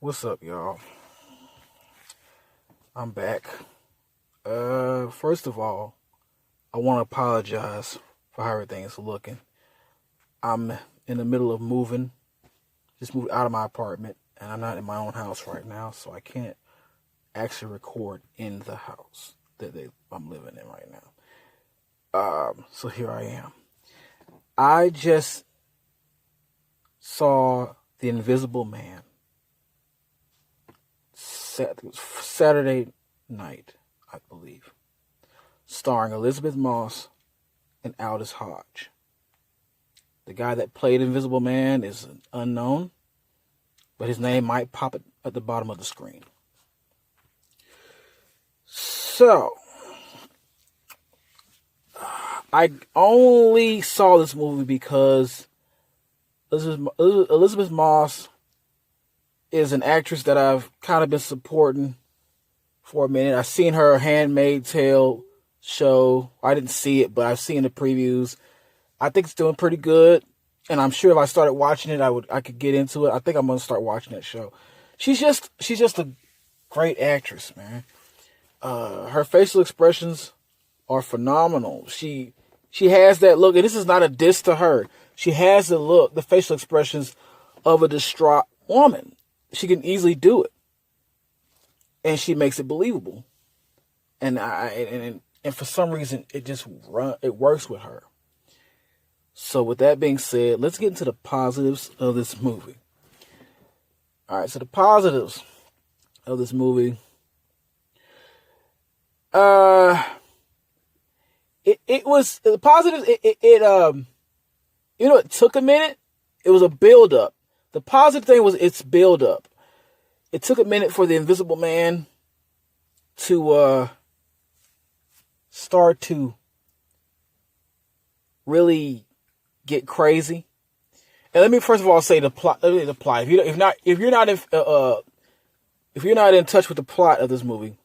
What's up, y'all? I'm back. First of all, I want to apologize for how everything is looking. I'm in the middle of moving, just moved out of my apartment, and I'm not in my own house right now, so I can't actually record in the house I'm living in right now. So here I am. I just saw The Invisible Man Saturday night, I believe, starring Elizabeth Moss and Aldous Hodge. The guy that played Invisible Man is unknown, but his name might pop at the bottom of the screen. So, I only saw this movie because Elizabeth Moss is an actress that I've kind of been supporting for a minute. I've seen her Handmaid's Tale show. I didn't see it, but I've seen the previews. I think it's doing pretty good, and I'm sure if I started watching it, I could get into it. I think I'm gonna start watching that show. She's just a great actress, man. Her facial expressions are phenomenal. She has that look, and this is not a diss to her. She has the facial expressions of a distraught woman. She can easily do it, and she makes it believable. And for some reason, it works with her. So with that being said, let's get into the positives of this movie. All right, so the positives of this movie. It was the positives. It took a minute. It was a build up. The positive thing was its build up. It took a minute for the Invisible Man to start to really get crazy. And let me first of all say the plot. The plot. If you're not in touch with the plot of this movie,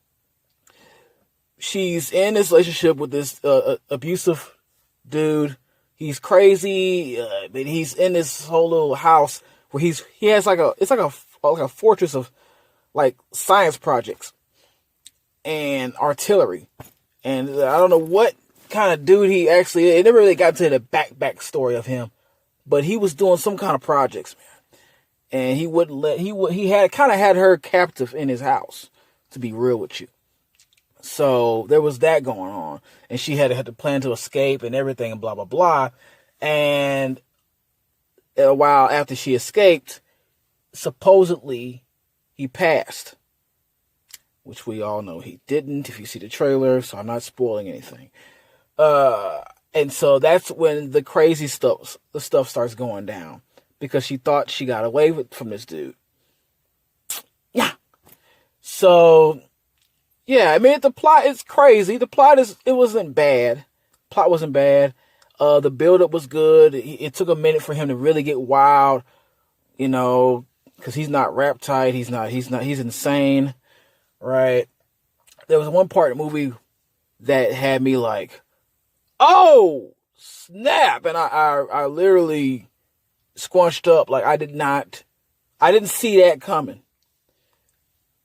she's in this relationship with this abusive dude. He's crazy, but he's in this whole little house where he has like a fortress of like science projects and artillery, and I don't know what kind of dude he actually is. It never really got to the back story of him, but he was doing some kind of projects, man, and he had her captive in his house, to be real with you. So there was that going on, and she had to plan to escape and everything and blah blah blah. And a while after she escaped, supposedly he passed, which we all know he didn't if you see the trailer, so I'm not spoiling anything. And so that's when the stuff starts going down, because she thought she got away from this dude. Yeah. So, yeah, I mean, the plot is crazy. It wasn't bad. Plot wasn't bad. The buildup was good. It took a minute for him to really get wild, because he's not rap tight. He's insane, right? There was one part of the movie that had me like, oh, snap. And I literally squunched up. Like, I didn't see that coming.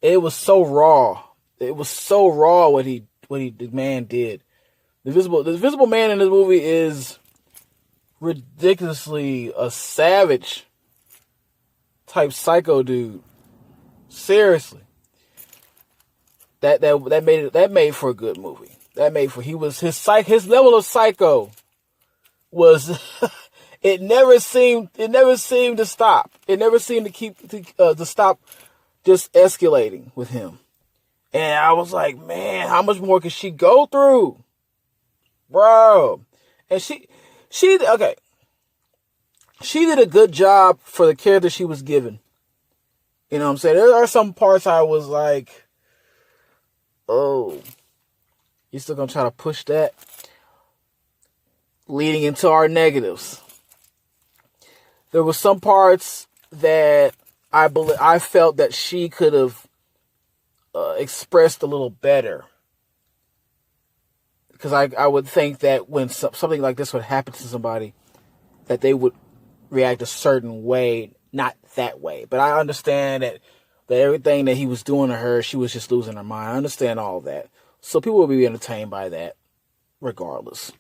It was so raw. It was so raw what the man did. The Invisible Man in this movie is ridiculously a savage type psycho dude. Seriously. That made for a good movie. His level of psycho was it never seemed to stop. It never seemed to stop just escalating with him. And I was like, man, how much more could she go through? Bro. And she did a good job for the character she was given. You know what I'm saying? There are some parts I was like, oh, you still gonna try to push that? Leading into our negatives. There were some parts that I felt that she could have expressed a little better. Because I would think that when something like this would happen to somebody, that they would react a certain way, not that way. But I understand that that everything that he was doing to her, she was just losing her mind. I understand all of that. So people will be entertained by that regardless.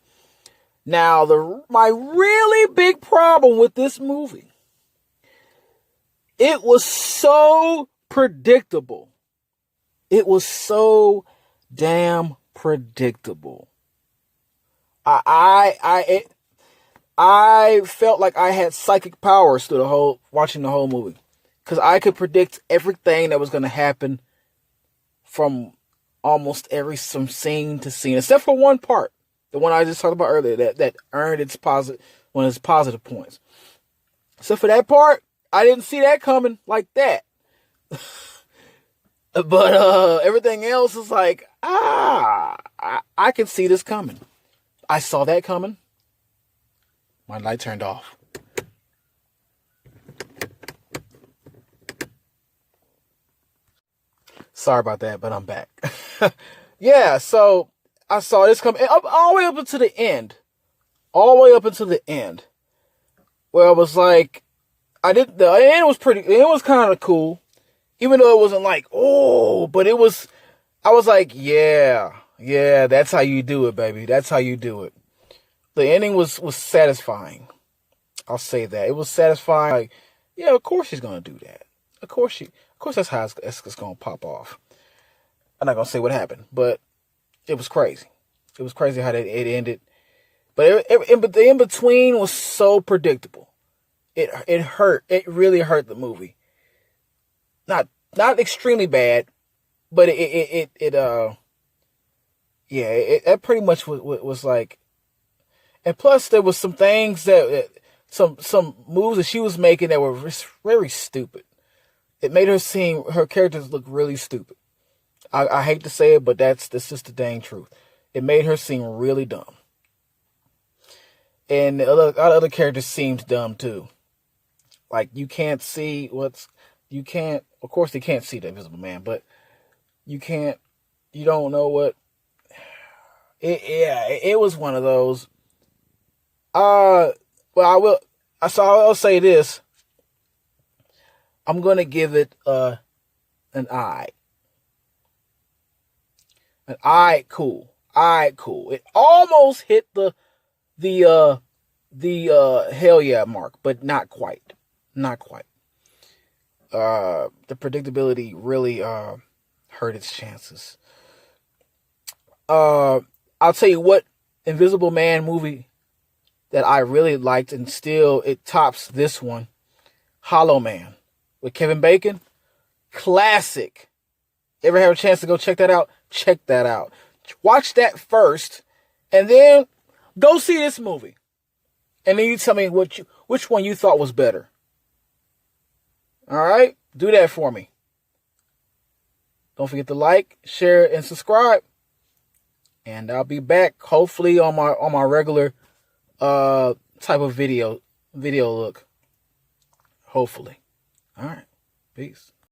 Now, my really big problem with this movie, it was so predictable. It was so damn predictable. I felt like I had psychic powers through watching the whole movie, because I could predict everything that was going to happen from almost some scene to scene, except for one part, the one I just talked about earlier, that earned one of its positive points. So for that part, I didn't see that coming like that. But everything else is like, I can see this coming. I saw that coming. My light turned off. Sorry about that, but I'm back. Yeah, so I saw this coming all the way up until the end. All the way up until the end. Where I was like, the end was kind of cool. Even though it wasn't like, but I was like, yeah, that's how you do it, baby. That's how you do it. The ending was satisfying. I'll say that. It was satisfying. Like, yeah, of course she's going to do that. Of course that's how it's going to pop off. I'm not going to say what happened, but it was crazy. It was crazy how it ended. But the in-between was so predictable. It hurt. It really hurt the movie. Not extremely bad, but that pretty much was like. And plus, there was some things some moves that she was making that were very stupid. It made her characters look really stupid. I hate to say it, but that's just the dang truth. It made her seem really dumb. And other characters seemed dumb too. Like, of course they can't see the Invisible Man, but you don't know what, it was one of those, I'll say this, I'm going to give it, an eye. An eye, cool. It almost hit the hell yeah mark, but not quite. The predictability really hurt its chances. I'll tell you what Invisible Man movie that I really liked, and still it tops this one, Hollow Man with Kevin Bacon. Classic. Ever have a chance to go check that out? Check that out. Watch that first, and then go see this movie. And then you tell me which one you thought was better. All right? Do that for me. Don't forget to like, share, and subscribe. And I'll be back hopefully on my regular type of video look. Hopefully. All right. Peace.